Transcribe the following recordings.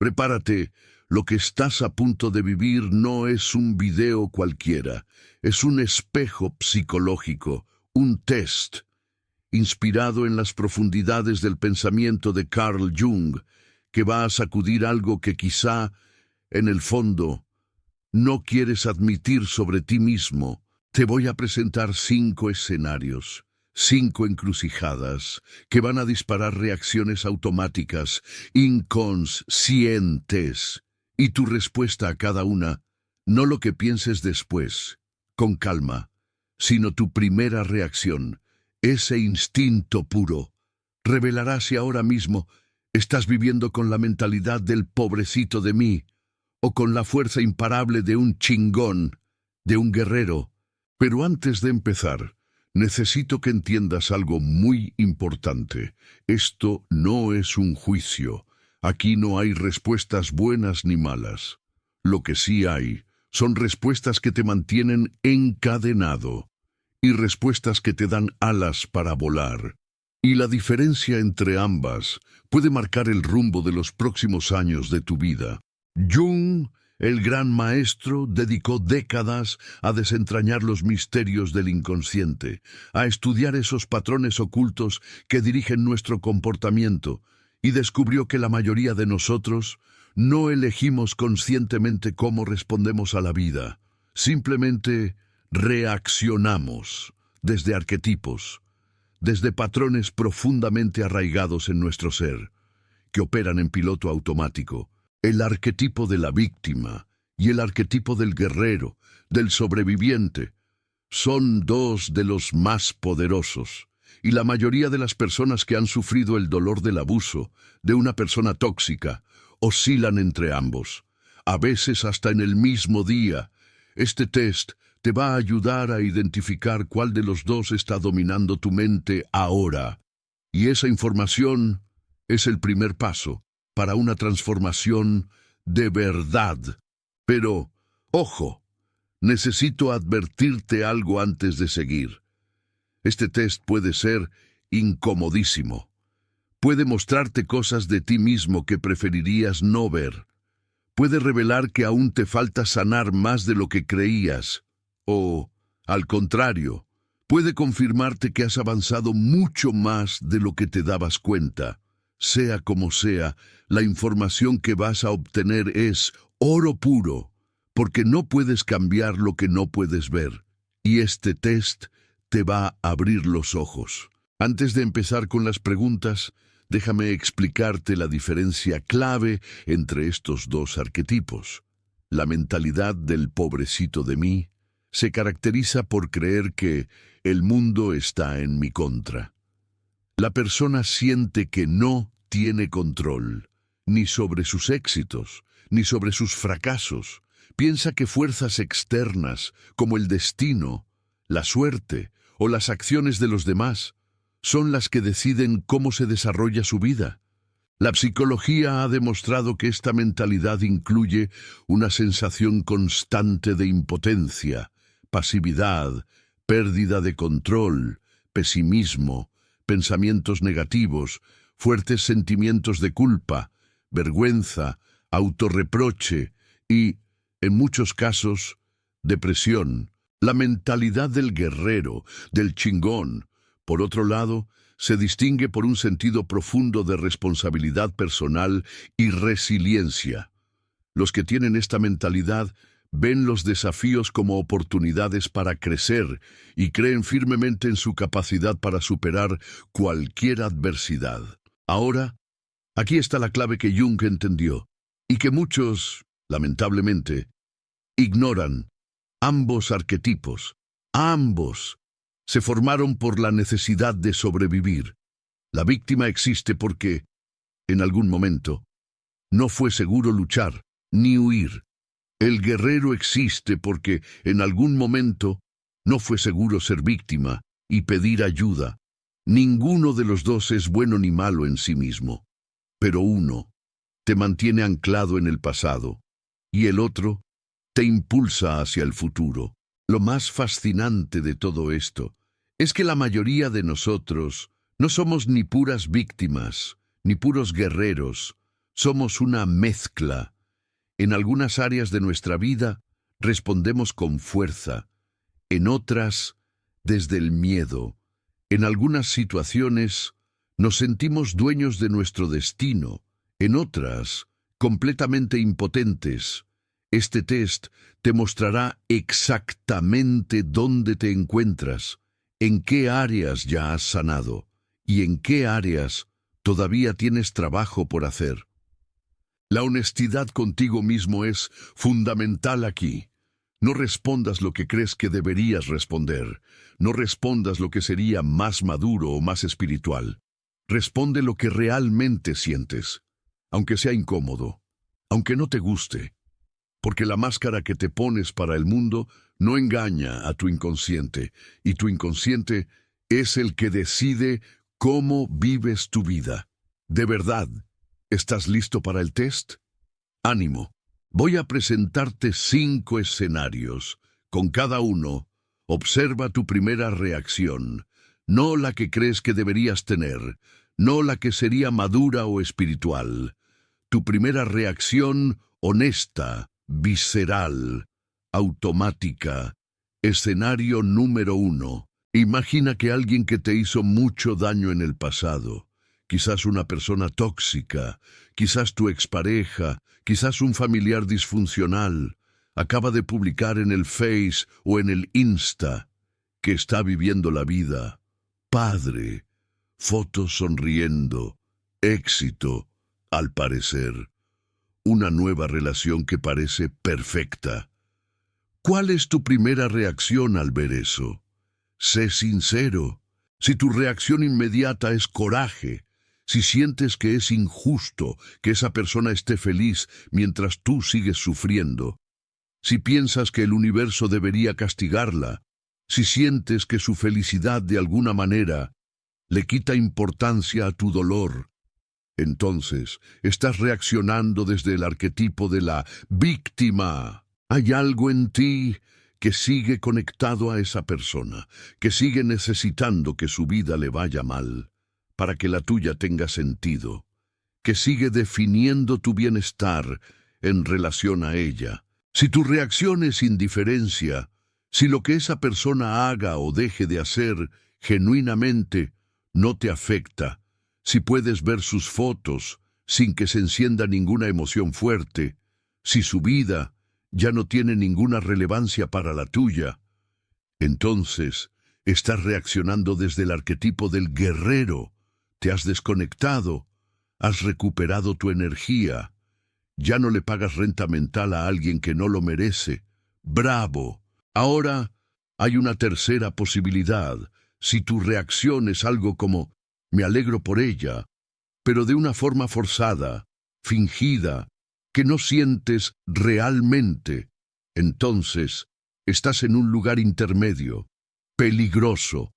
Prepárate, lo que estás a punto de vivir no es un video cualquiera, es un espejo psicológico, un test, inspirado en las profundidades del pensamiento de Carl Jung, que va a sacudir algo que quizá, en el fondo, no quieres admitir sobre ti mismo. Te voy a presentar 5 escenarios, 5 encrucijadas, que van a disparar reacciones automáticas, inconscientes, y tu respuesta a cada una, no lo que pienses después, con calma, sino tu primera reacción, ese instinto puro, revelará si ahora mismo estás viviendo con la mentalidad del pobrecito de mí, o con la fuerza imparable de un chingón, de un guerrero. Pero antes de empezar, necesito que entiendas algo muy importante. Esto no es un juicio. Aquí no hay respuestas buenas ni malas. Lo que sí hay son respuestas que te mantienen encadenado y respuestas que te dan alas para volar. Y la diferencia entre ambas puede marcar el rumbo de los próximos años de tu vida. Jung, el gran maestro, dedicó décadas a desentrañar los misterios del inconsciente, a estudiar esos patrones ocultos que dirigen nuestro comportamiento, y descubrió que la mayoría de nosotros no elegimos conscientemente cómo respondemos a la vida. Simplemente reaccionamos desde arquetipos, desde patrones profundamente arraigados en nuestro ser, que operan en piloto automático. El arquetipo de la víctima y el arquetipo del guerrero, del sobreviviente, son 2 de los más poderosos, y la mayoría de las personas que han sufrido el dolor del abuso de una persona tóxica oscilan entre ambos, a veces hasta en el mismo día. Este test te va a ayudar a identificar cuál de los 2 está dominando tu mente ahora, y esa información es el primer paso para una transformación de verdad. Pero, ojo, necesito advertirte algo antes de seguir. Este test puede ser incomodísimo. Puede mostrarte cosas de ti mismo que preferirías no ver. Puede revelar que aún te falta sanar más de lo que creías. O, al contrario, puede confirmarte que has avanzado mucho más de lo que te dabas cuenta. Sea como sea, la información que vas a obtener es oro puro, porque no puedes cambiar lo que no puedes ver. Y este test te va a abrir los ojos. Antes de empezar con las preguntas, déjame explicarte la diferencia clave entre estos 2 arquetipos. La mentalidad del pobrecito de mí se caracteriza por creer que el mundo está en mi contra. La persona siente que no tiene control, ni sobre sus éxitos, ni sobre sus fracasos. Piensa que fuerzas externas, como el destino, la suerte o las acciones de los demás, son las que deciden cómo se desarrolla su vida. La psicología ha demostrado que esta mentalidad incluye una sensación constante de impotencia, pasividad, pérdida de control, pesimismo, pensamientos negativos, fuertes sentimientos de culpa, vergüenza, autorreproche y, en muchos casos, depresión. La mentalidad del guerrero, del chingón, por otro lado, se distingue por un sentido profundo de responsabilidad personal y resiliencia. Los que tienen esta mentalidad ven los desafíos como oportunidades para crecer y creen firmemente en su capacidad para superar cualquier adversidad. Ahora, aquí está la clave que Jung entendió y que muchos, lamentablemente, ignoran. Ambos arquetipos, ambos, se formaron por la necesidad de sobrevivir. La víctima existe porque, en algún momento, no fue seguro luchar ni huir. El guerrero existe porque, en algún momento, no fue seguro ser víctima y pedir ayuda. Ninguno de los 2 es bueno ni malo en sí mismo, pero uno te mantiene anclado en el pasado y el otro te impulsa hacia el futuro. Lo más fascinante de todo esto es que la mayoría de nosotros no somos ni puras víctimas, ni puros guerreros. Somos una mezcla. En algunas áreas de nuestra vida respondemos con fuerza, en otras, desde el miedo. En algunas situaciones nos sentimos dueños de nuestro destino, en otras, completamente impotentes. Este test te mostrará exactamente dónde te encuentras, en qué áreas ya has sanado y en qué áreas todavía tienes trabajo por hacer. La honestidad contigo mismo es fundamental aquí. No respondas lo que crees que deberías responder. No respondas lo que sería más maduro o más espiritual. Responde lo que realmente sientes, aunque sea incómodo, aunque no te guste, porque la máscara que te pones para el mundo no engaña a tu inconsciente, y tu inconsciente es el que decide cómo vives tu vida. ¿De verdad estás listo para el test? Ánimo. Voy a presentarte 5 escenarios. Con cada uno, observa tu primera reacción, no la que crees que deberías tener, no la que sería madura o espiritual. Tu primera reacción honesta, visceral, automática. Escenario número 1. Imagina que alguien que te hizo mucho daño en el pasado, quizás una persona tóxica, quizás tu expareja, quizás un familiar disfuncional, acaba de publicar en el Face o en el Insta que está viviendo la vida. Padre, fotos sonriendo, éxito, al parecer, una nueva relación que parece perfecta. ¿Cuál es tu primera reacción al ver eso? Sé sincero. Si tu reacción inmediata es coraje, si sientes que es injusto que esa persona esté feliz mientras tú sigues sufriendo, si piensas que el universo debería castigarla, si sientes que su felicidad de alguna manera le quita importancia a tu dolor, entonces estás reaccionando desde el arquetipo de la víctima. Hay algo en ti que sigue conectado a esa persona, que sigue necesitando que su vida le vaya mal, para que la tuya tenga sentido, que sigue definiendo tu bienestar en relación a ella. Si tu reacción es indiferencia, si lo que esa persona haga o deje de hacer genuinamente no te afecta, si puedes ver sus fotos sin que se encienda ninguna emoción fuerte, si su vida ya no tiene ninguna relevancia para la tuya, entonces estás reaccionando desde el arquetipo del guerrero. Te has desconectado, has recuperado tu energía. Ya no le pagas renta mental a alguien que no lo merece. ¡Bravo! Ahora hay una tercera posibilidad. Si tu reacción es algo como «me alegro por ella», pero de una forma forzada, fingida, que no sientes realmente, entonces estás en un lugar intermedio, peligroso.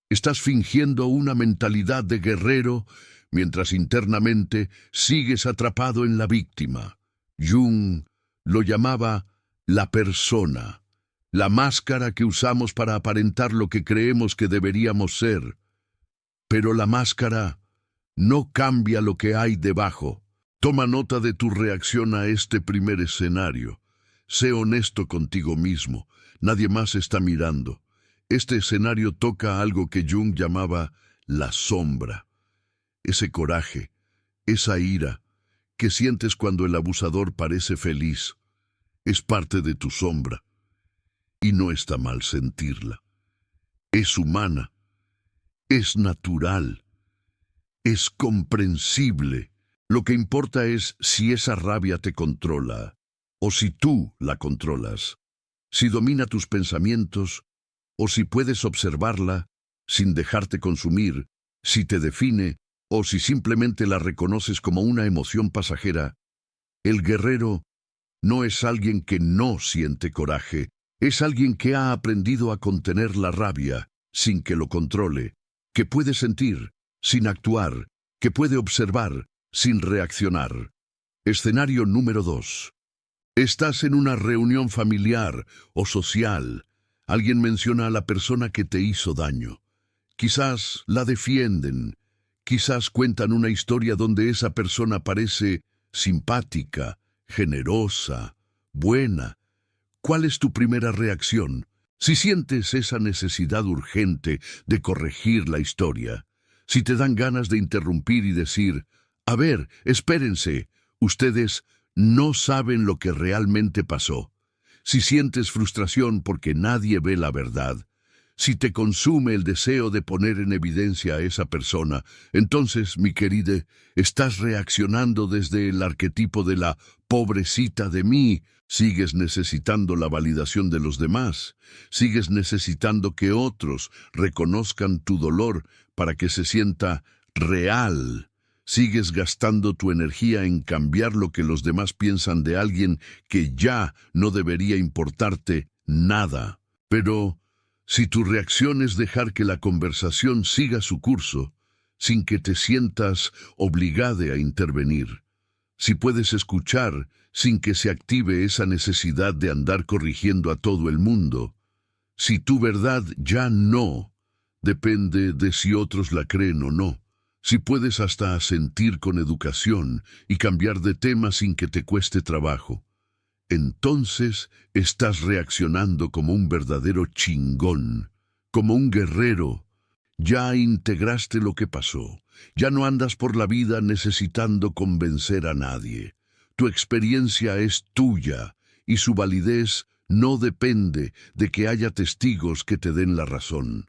Estás fingiendo una mentalidad de guerrero mientras internamente sigues atrapado en la víctima. Jung lo llamaba la persona, la máscara que usamos para aparentar lo que creemos que deberíamos ser. Pero la máscara no cambia lo que hay debajo. Toma nota de tu reacción a este primer escenario. Sé honesto contigo mismo. Nadie más está mirando. Este escenario toca algo que Jung llamaba la sombra. Ese coraje, esa ira que sientes cuando el abusador parece feliz, es parte de tu sombra. Y no está mal sentirla. Es humana, es natural, es comprensible. Lo que importa es si esa rabia te controla o si tú la controlas, si domina tus pensamientos o si puedes observarla sin dejarte consumir, si te define o si simplemente la reconoces como una emoción pasajera. El guerrero no es alguien que no siente coraje, es alguien que ha aprendido a contener la rabia sin que lo controle, que puede sentir sin actuar, que puede observar sin reaccionar. Escenario número 2. Estás en una reunión familiar o social. Alguien menciona a la persona que te hizo daño. Quizás la defienden. Quizás cuentan una historia donde esa persona parece simpática, generosa, buena. ¿Cuál es tu primera reacción? Si sientes esa necesidad urgente de corregir la historia, si te dan ganas de interrumpir y decir, a ver, espérense, ustedes no saben lo que realmente pasó. Si sientes frustración porque nadie ve la verdad, si te consume el deseo de poner en evidencia a esa persona, entonces, mi querida, estás reaccionando desde el arquetipo de la pobrecita de mí. Sigues necesitando la validación de los demás, sigues necesitando que otros reconozcan tu dolor para que se sienta real. Sigues gastando tu energía en cambiar lo que los demás piensan de alguien que ya no debería importarte nada. Pero si tu reacción es dejar que la conversación siga su curso, sin que te sientas obligada a intervenir, si puedes escuchar sin que se active esa necesidad de andar corrigiendo a todo el mundo, si tu verdad ya no depende de si otros la creen o no, si puedes hasta asentir con educación y cambiar de tema sin que te cueste trabajo, entonces estás reaccionando como un verdadero chingón, como un guerrero. Ya integraste lo que pasó, ya no andas por la vida necesitando convencer a nadie. Tu experiencia es tuya y su validez no depende de que haya testigos que te den la razón.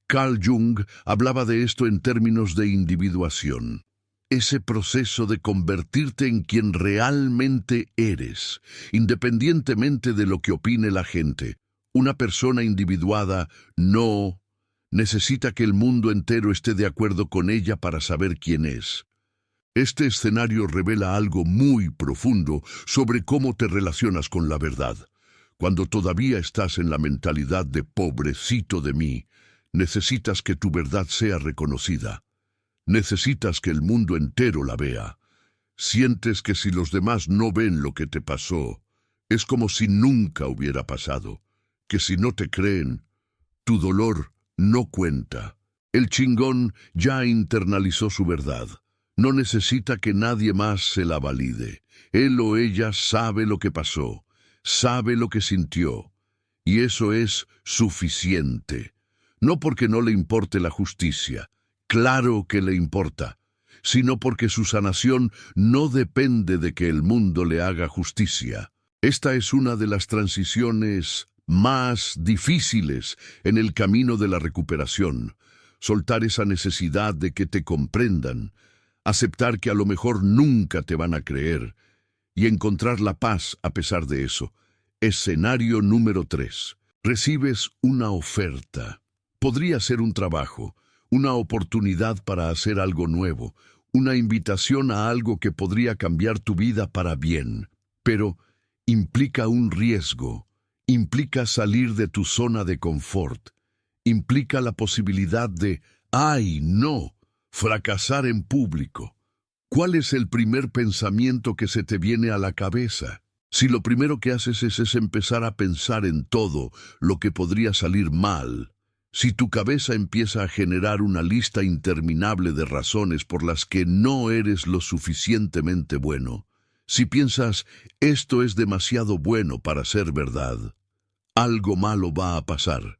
Carl Jung hablaba de esto en términos de individuación. Ese proceso de convertirte en quien realmente eres, independientemente de lo que opine la gente. Una persona individuada no necesita que el mundo entero esté de acuerdo con ella para saber quién es. Este escenario revela algo muy profundo sobre cómo te relacionas con la verdad. Cuando todavía estás en la mentalidad de pobrecito de mí, necesitas que tu verdad sea reconocida. Necesitas que el mundo entero la vea. Sientes que si los demás no ven lo que te pasó, es como si nunca hubiera pasado, que si no te creen, tu dolor no cuenta. El chingón ya internalizó su verdad. No necesita que nadie más se la valide. Él o ella sabe lo que pasó, sabe lo que sintió, y eso es suficiente. No porque no le importe la justicia, claro que le importa, sino porque su sanación no depende de que el mundo le haga justicia. Esta es una de las transiciones más difíciles en el camino de la recuperación. Soltar esa necesidad de que te comprendan, aceptar que a lo mejor nunca te van a creer y encontrar la paz a pesar de eso. Escenario número 3. Recibes una oferta. Podría ser un trabajo, una oportunidad para hacer algo nuevo, una invitación a algo que podría cambiar tu vida para bien, pero implica un riesgo, implica salir de tu zona de confort, implica la posibilidad de, ¡ay, no!, fracasar en público. ¿Cuál es el primer pensamiento que se te viene a la cabeza? Si lo primero que haces es empezar a pensar en todo lo que podría salir mal, si tu cabeza empieza a generar una lista interminable de razones por las que no eres lo suficientemente bueno, si piensas, esto es demasiado bueno para ser verdad, algo malo va a pasar.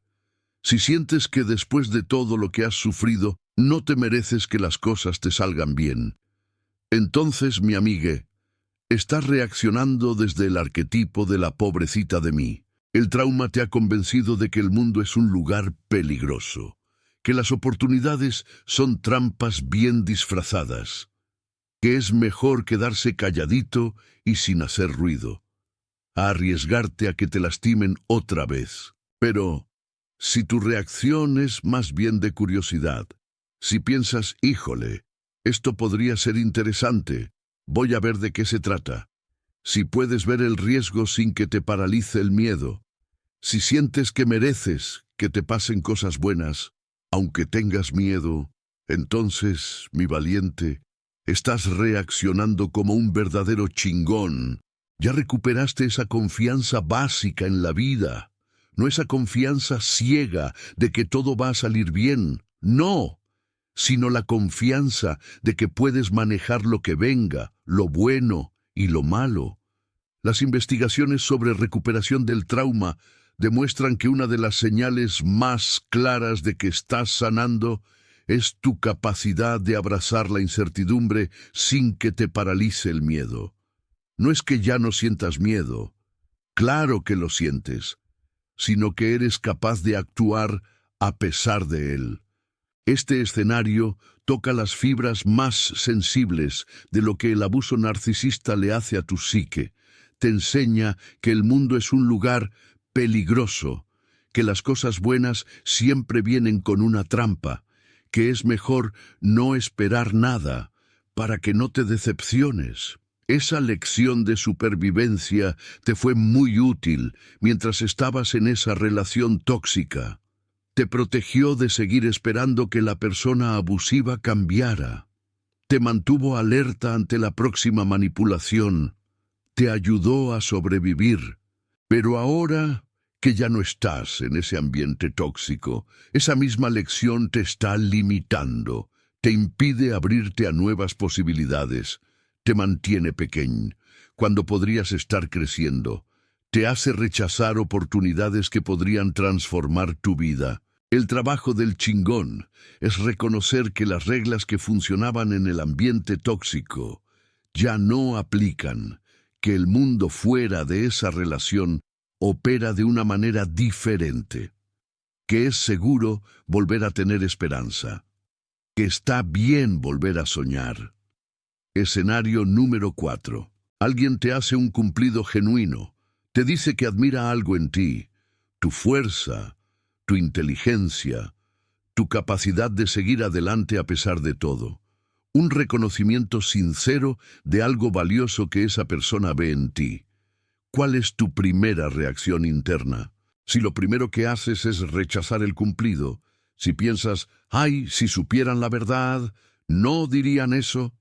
Si sientes que después de todo lo que has sufrido, no te mereces que las cosas te salgan bien, entonces, mi amigue, estás reaccionando desde el arquetipo de la pobrecita de mí. El trauma te ha convencido de que el mundo es un lugar peligroso, que las oportunidades son trampas bien disfrazadas, que es mejor quedarse calladito y sin hacer ruido, a arriesgarte a que te lastimen otra vez. Pero, si tu reacción es más bien de curiosidad, si piensas, híjole, esto podría ser interesante, voy a ver de qué se trata. Si puedes ver el riesgo sin que te paralice el miedo, si sientes que mereces que te pasen cosas buenas, aunque tengas miedo, entonces, mi valiente, estás reaccionando como un verdadero chingón. Ya recuperaste esa confianza básica en la vida, no esa confianza ciega de que todo va a salir bien, no, sino la confianza de que puedes manejar lo que venga, lo bueno y lo malo. Las investigaciones sobre recuperación del trauma demuestran que una de las señales más claras de que estás sanando es tu capacidad de abrazar la incertidumbre sin que te paralice el miedo. No es que ya no sientas miedo, claro que lo sientes, sino que eres capaz de actuar a pesar de él. Este escenario toca las fibras más sensibles de lo que el abuso narcisista le hace a tu psique. Te enseña que el mundo es un lugar peligroso, que las cosas buenas siempre vienen con una trampa, que es mejor no esperar nada para que no te decepciones. Esa lección de supervivencia te fue muy útil mientras estabas en esa relación tóxica. Te protegió de seguir esperando que la persona abusiva cambiara. Te mantuvo alerta ante la próxima manipulación. Te ayudó a sobrevivir. Pero ahora que ya no estás en ese ambiente tóxico, esa misma lección te está limitando, te impide abrirte a nuevas posibilidades, te mantiene pequeño, cuando podrías estar creciendo, te hace rechazar oportunidades que podrían transformar tu vida. El trabajo del chingón es reconocer que las reglas que funcionaban en el ambiente tóxico ya no aplican, que el mundo fuera de esa relación opera de una manera diferente, que es seguro volver a tener esperanza, que está bien volver a soñar. Escenario número 4. Alguien te hace un cumplido genuino, te dice que admira algo en ti, tu fuerza, tu inteligencia, tu capacidad de seguir adelante a pesar de todo. Un reconocimiento sincero de algo valioso que esa persona ve en ti. ¿Cuál es tu primera reacción interna? Si lo primero que haces es rechazar el cumplido, si piensas, ¡ay, si supieran la verdad! ¿No dirían eso?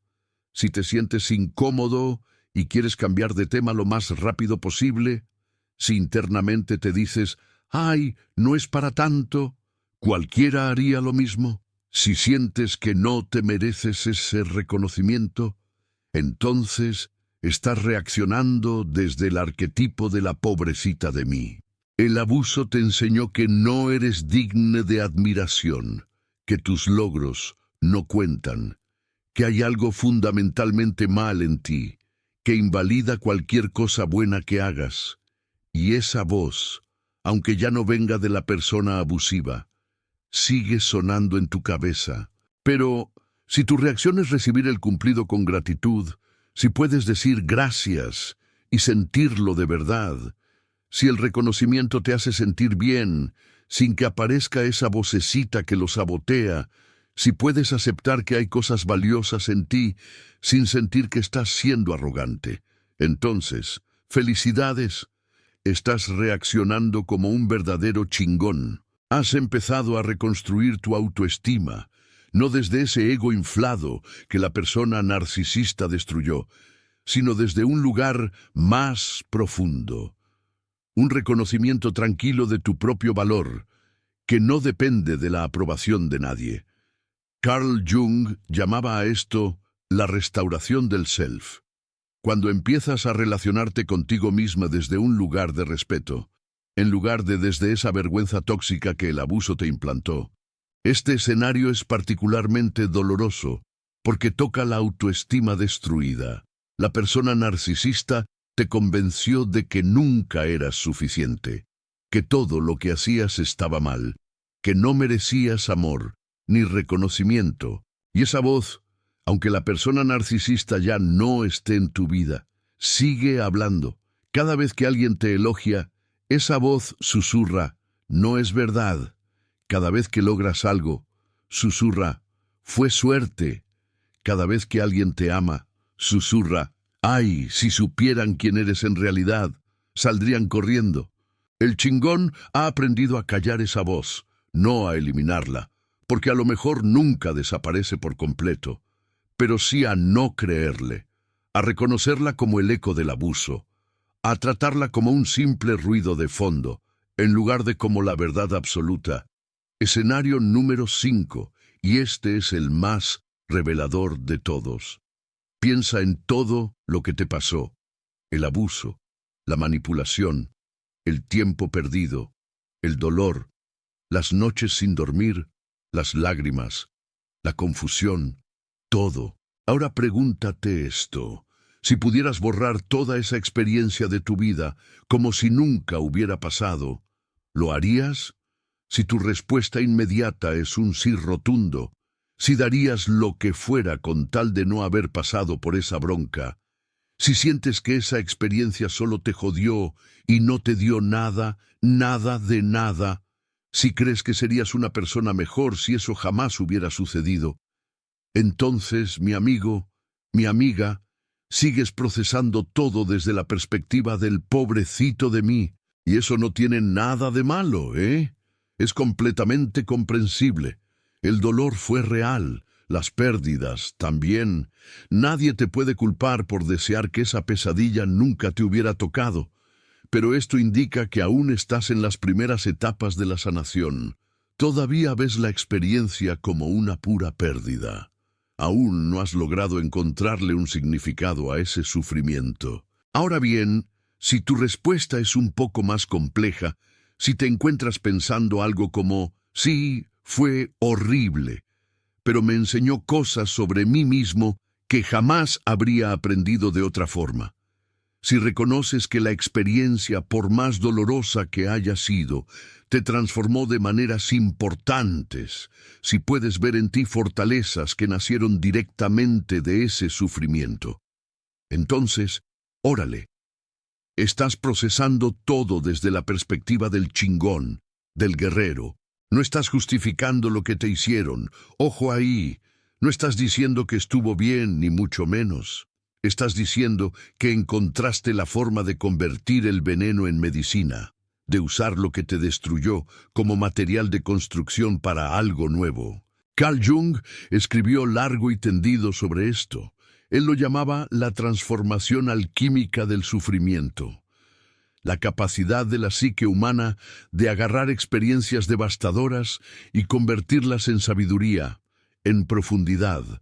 Si te sientes incómodo y quieres cambiar de tema lo más rápido posible, si internamente te dices, ¡ay, no es para tanto! ¿Cualquiera haría lo mismo? Si sientes que no te mereces ese reconocimiento, entonces estás reaccionando desde el arquetipo de la pobrecita de mí. El abuso te enseñó que no eres digna de admiración, que tus logros no cuentan, que hay algo fundamentalmente mal en ti, que invalida cualquier cosa buena que hagas. Y esa voz, aunque ya no venga de la persona abusiva, sigue sonando en tu cabeza. Pero si tu reacción es recibir el cumplido con gratitud, si puedes decir gracias y sentirlo de verdad, si el reconocimiento te hace sentir bien, sin que aparezca esa vocecita que lo sabotea, si puedes aceptar que hay cosas valiosas en ti, sin sentir que estás siendo arrogante, entonces, felicidades, estás reaccionando como un verdadero chingón. Has empezado a reconstruir tu autoestima, no desde ese ego inflado que la persona narcisista destruyó, sino desde un lugar más profundo. Un reconocimiento tranquilo de tu propio valor, que no depende de la aprobación de nadie. Carl Jung llamaba a esto la restauración del self. Cuando empiezas a relacionarte contigo misma desde un lugar de respeto, en lugar de desde esa vergüenza tóxica que el abuso te implantó. Este escenario es particularmente doloroso porque toca la autoestima destruida. La persona narcisista te convenció de que nunca eras suficiente, que todo lo que hacías estaba mal, que no merecías amor ni reconocimiento. Y esa voz, aunque la persona narcisista ya no esté en tu vida, sigue hablando. Cada vez que alguien te elogia, esa voz susurra, no es verdad. Cada vez que logras algo, susurra, fue suerte. Cada vez que alguien te ama, susurra, ay, si supieran quién eres en realidad, saldrían corriendo. El chingón ha aprendido a callar esa voz, no a eliminarla, porque a lo mejor nunca desaparece por completo, pero sí a no creerle, a reconocerla como el eco del abuso, a tratarla como un simple ruido de fondo, en lugar de como la verdad absoluta. Escenario número 5, y este es el más revelador de todos. Piensa en todo lo que te pasó: el abuso, la manipulación, el tiempo perdido, el dolor, las noches sin dormir, las lágrimas, la confusión, todo. Ahora pregúntate esto: si pudieras borrar toda esa experiencia de tu vida como si nunca hubiera pasado, ¿lo harías? Si tu respuesta inmediata es un sí rotundo, si darías lo que fuera con tal de no haber pasado por esa bronca, si sientes que esa experiencia solo te jodió y no te dio nada, nada de nada, si crees que serías una persona mejor si eso jamás hubiera sucedido, entonces, mi amigo, mi amiga, sigues procesando todo desde la perspectiva del pobrecito de mí, y eso no tiene nada de malo, ¿eh? Es completamente comprensible. El dolor fue real, las pérdidas también. Nadie te puede culpar por desear que esa pesadilla nunca te hubiera tocado, pero esto indica que aún estás en las primeras etapas de la sanación. Todavía ves la experiencia como una pura pérdida. Aún no has logrado encontrarle un significado a ese sufrimiento. Ahora bien, si tu respuesta es un poco más compleja, si te encuentras pensando algo como: sí, fue horrible, pero me enseñó cosas sobre mí mismo que jamás habría aprendido de otra forma. Si reconoces que la experiencia, por más dolorosa que haya sido, te transformó de maneras importantes, si puedes ver en ti fortalezas que nacieron directamente de ese sufrimiento, entonces, órale. Estás procesando todo desde la perspectiva del chingón, del guerrero. No estás justificando lo que te hicieron. Ojo ahí. No estás diciendo que estuvo bien, ni mucho menos. Estás diciendo que encontraste la forma de convertir el veneno en medicina, de usar lo que te destruyó como material de construcción para algo nuevo. Carl Jung escribió largo y tendido sobre esto. Él lo llamaba la transformación alquímica del sufrimiento. La capacidad de la psique humana de agarrar experiencias devastadoras y convertirlas en sabiduría, en profundidad,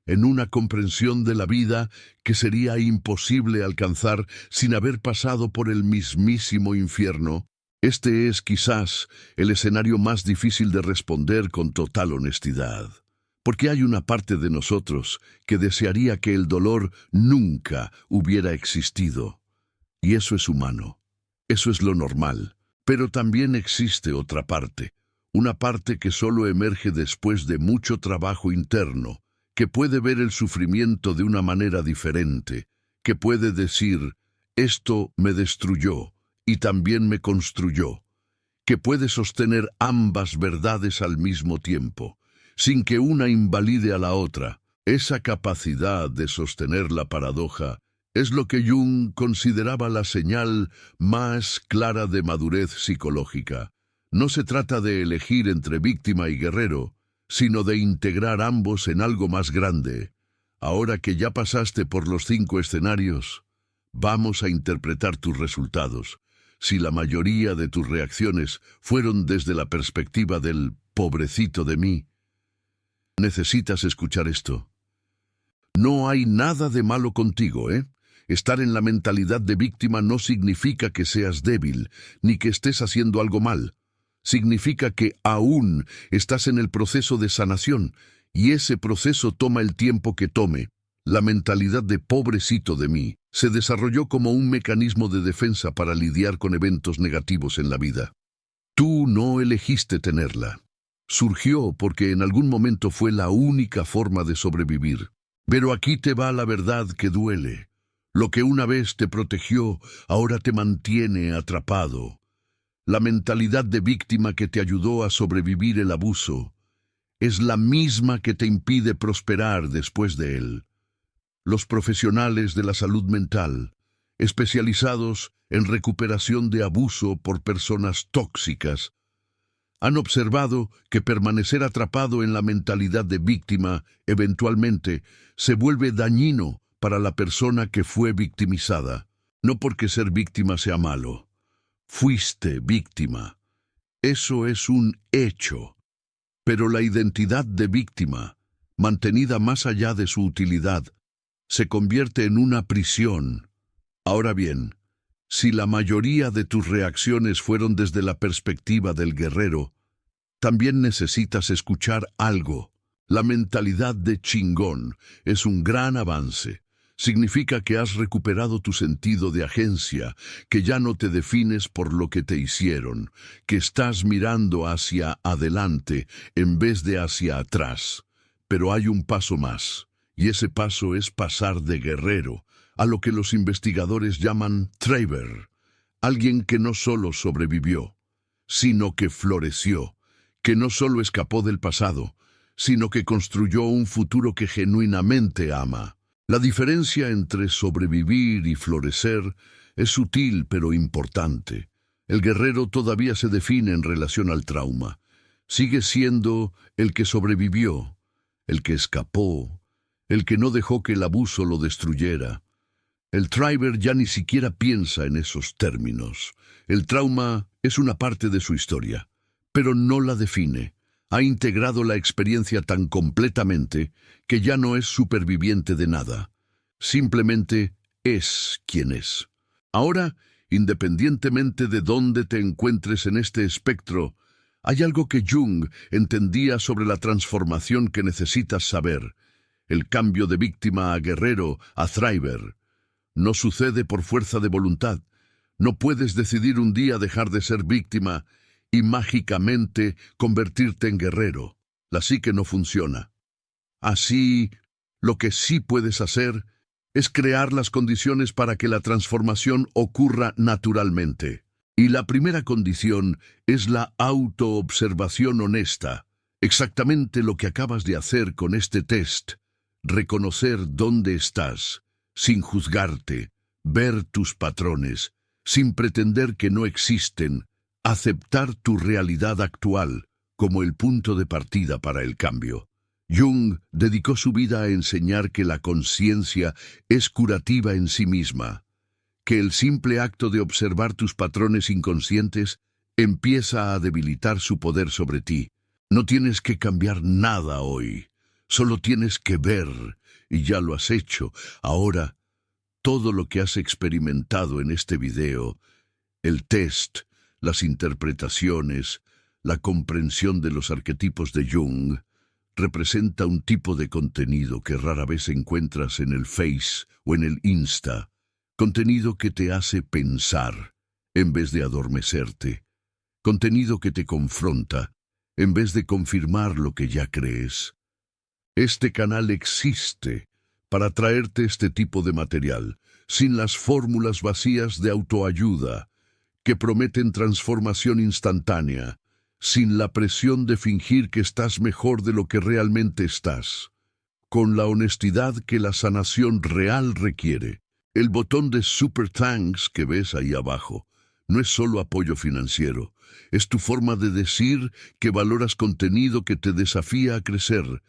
en una comprensión de la vida que sería imposible alcanzar sin haber pasado por el mismísimo infierno. Este es quizás el escenario más difícil de responder con total honestidad, porque hay una parte de nosotros que desearía que el dolor nunca hubiera existido. Y eso es humano, eso es lo normal. Pero también existe otra parte, una parte que solo emerge después de mucho trabajo interno, que puede ver el sufrimiento de una manera diferente, que puede decir: esto me destruyó y también me construyó, que puede sostener ambas verdades al mismo tiempo, sin que una invalide a la otra. Esa capacidad de sostener la paradoja es lo que Jung consideraba la señal más clara de madurez psicológica. No se trata de elegir entre víctima y guerrero, sino de integrar ambos en algo más grande. Ahora que ya pasaste por los 5 escenarios, vamos a interpretar tus resultados. Si la mayoría de tus reacciones fueron desde la perspectiva del pobrecito de mí, necesitas escuchar esto. No hay nada de malo contigo, ¿eh? Estar en la mentalidad de víctima no significa que seas débil, ni que estés haciendo algo mal. Significa que aún estás en el proceso de sanación, y ese proceso toma el tiempo que tome. La mentalidad de pobrecito de mí se desarrolló como un mecanismo de defensa para lidiar con eventos negativos en la vida. Tú no elegiste tenerla. Surgió porque en algún momento fue la única forma de sobrevivir. Pero aquí te va la verdad que duele. Lo que una vez te protegió, ahora te mantiene atrapado. La mentalidad de víctima que te ayudó a sobrevivir el abuso es la misma que te impide prosperar después de él. Los profesionales de la salud mental, especializados en recuperación de abuso por personas tóxicas, han observado que permanecer atrapado en la mentalidad de víctima eventualmente se vuelve dañino para la persona que fue victimizada. No porque ser víctima sea malo. Fuiste víctima. Eso es un hecho. Pero la identidad de víctima, mantenida más allá de su utilidad, se convierte en una prisión. Ahora bien, si la mayoría de tus reacciones fueron desde la perspectiva del guerrero, también necesitas escuchar algo. La mentalidad de chingón es un gran avance. Significa que has recuperado tu sentido de agencia, que ya no te defines por lo que te hicieron, que estás mirando hacia adelante en vez de hacia atrás. Pero hay un paso más, y ese paso es pasar de guerrero a lo que los investigadores llaman Thriver, alguien que no solo sobrevivió, sino que floreció, que no solo escapó del pasado, sino que construyó un futuro que genuinamente ama. La diferencia entre sobrevivir y florecer es sutil pero importante. El guerrero todavía se define en relación al trauma. Sigue siendo el que sobrevivió, el que escapó, el que no dejó que el abuso lo destruyera. El thriver ya ni siquiera piensa en esos términos. El trauma es una parte de su historia, pero no la define. Ha integrado la experiencia tan completamente que ya no es superviviente de nada. Simplemente es quien es. Ahora, independientemente de dónde te encuentres en este espectro, hay algo que Jung entendía sobre la transformación que necesitas saber. El cambio de víctima a guerrero, a thriver, no sucede por fuerza de voluntad. No puedes decidir un día dejar de ser víctima y mágicamente convertirte en guerrero. La psique no funciona. Así, lo que sí puedes hacer es crear las condiciones para que la transformación ocurra naturalmente. Y la primera condición es la autoobservación honesta. Exactamente lo que acabas de hacer con este test. Reconocer dónde estás, sin juzgarte, ver tus patrones, sin pretender que no existen, aceptar tu realidad actual como el punto de partida para el cambio. Jung dedicó su vida a enseñar que la conciencia es curativa en sí misma, que el simple acto de observar tus patrones inconscientes empieza a debilitar su poder sobre ti. No tienes que cambiar nada hoy, solo tienes que ver, y ya lo has hecho. Ahora, todo lo que has experimentado en este video, el test, las interpretaciones, la comprensión de los arquetipos de Jung, representa un tipo de contenido que rara vez encuentras en el Face o en el Insta, contenido que te hace pensar en vez de adormecerte, contenido que te confronta en vez de confirmar lo que ya crees. Este canal existe para traerte este tipo de material, sin las fórmulas vacías de autoayuda, que prometen transformación instantánea, sin la presión de fingir que estás mejor de lo que realmente estás, con la honestidad que la sanación real requiere. El botón de Super Thanks que ves ahí abajo no es solo apoyo financiero, es tu forma de decir que valoras contenido que te desafía a crecer,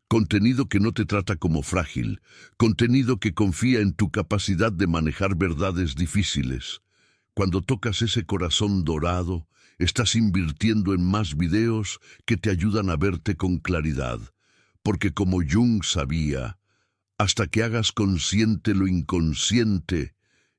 contenido que no te trata como frágil, contenido que confía en tu capacidad de manejar verdades difíciles. Cuando tocas ese corazón dorado, estás invirtiendo en más videos que te ayudan a verte con claridad, porque como Jung sabía, hasta que hagas consciente lo inconsciente,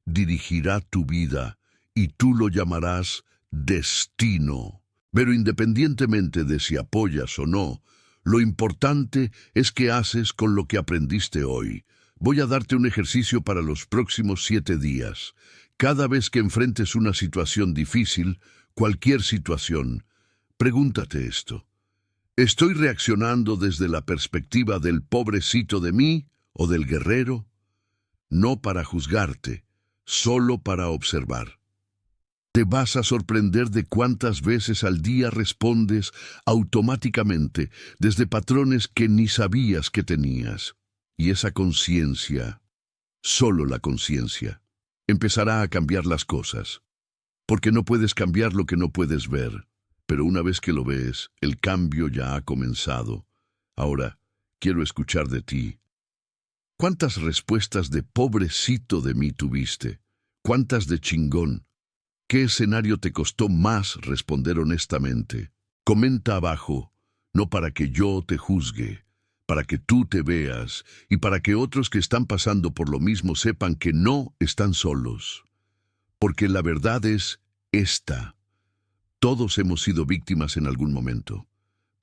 dirigirá tu vida y tú lo llamarás destino. Pero independientemente de si apoyas o no, lo importante es qué haces con lo que aprendiste hoy. Voy a darte un ejercicio para los próximos 7 días. Cada vez que enfrentes una situación difícil, cualquier situación, pregúntate esto. ¿Estoy reaccionando desde la perspectiva del pobrecito de mí o del guerrero? No para juzgarte, solo para observar. Te vas a sorprender de cuántas veces al día respondes automáticamente desde patrones que ni sabías que tenías. Y esa conciencia, solo la conciencia, empezará a cambiar las cosas. Porque no puedes cambiar lo que no puedes ver. Pero una vez que lo ves, el cambio ya ha comenzado. Ahora, quiero escuchar de ti. ¿Cuántas respuestas de pobrecito de mí tuviste? ¿Cuántas de chingón? ¿Qué escenario te costó más responder honestamente? Comenta abajo, no para que yo te juzgue, para que tú te veas y para que otros que están pasando por lo mismo sepan que no están solos. Porque la verdad es esta: todos hemos sido víctimas en algún momento.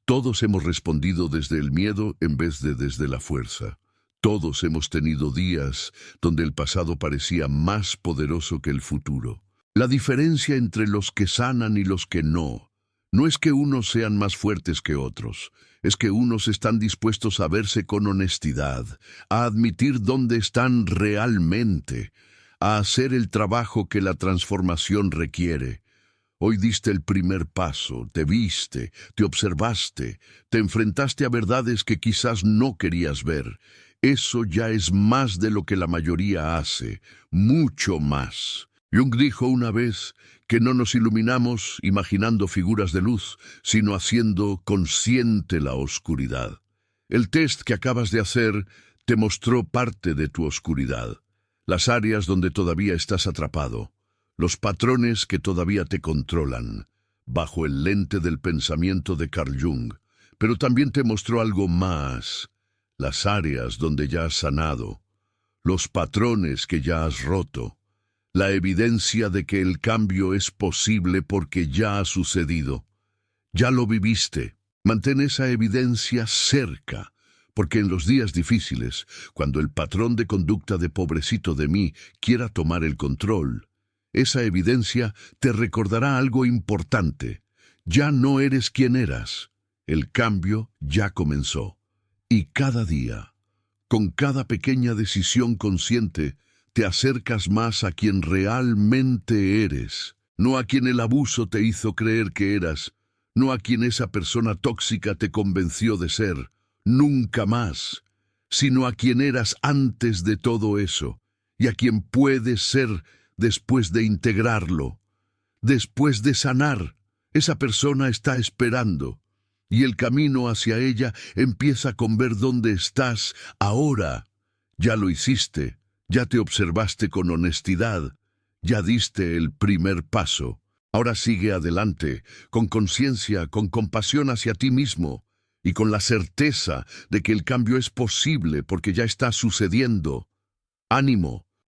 Todos hemos respondido desde el miedo en vez de desde la fuerza. Todos hemos tenido días donde el pasado parecía más poderoso que el futuro. La diferencia entre los que sanan y los que no es que unos sean más fuertes que otros, es que unos están dispuestos a verse con honestidad, a admitir dónde están realmente, a hacer el trabajo que la transformación requiere. Hoy diste el primer paso, te viste, te observaste, te enfrentaste a verdades que quizás no querías ver. Eso ya es más de lo que la mayoría hace, mucho más. Jung dijo una vez que no nos iluminamos imaginando figuras de luz, sino haciendo consciente la oscuridad. El test que acabas de hacer te mostró parte de tu oscuridad, las áreas donde todavía estás atrapado, los patrones que todavía te controlan, bajo el lente del pensamiento de Carl Jung. Pero también te mostró algo más: las áreas donde ya has sanado, los patrones que ya has roto, la evidencia de que el cambio es posible porque ya ha sucedido. Ya lo viviste. Mantén esa evidencia cerca, porque en los días difíciles, cuando el patrón de conducta de pobrecito de mí quiera tomar el control, esa evidencia te recordará algo importante. Ya no eres quien eras. El cambio ya comenzó. Y cada día, con cada pequeña decisión consciente, te acercas más a quien realmente eres, no a quien el abuso te hizo creer que eras, no a quien esa persona tóxica te convenció de ser, nunca más, sino a quien eras antes de todo eso, y a quien puedes ser después de integrarlo, después de sanar. Esa persona está esperando, y el camino hacia ella empieza con ver dónde estás ahora. Ya lo hiciste, ya te observaste con honestidad, ya diste el primer paso. Ahora sigue adelante, con conciencia, con compasión hacia ti mismo, y con la certeza de que el cambio es posible porque ya está sucediendo. Ánimo.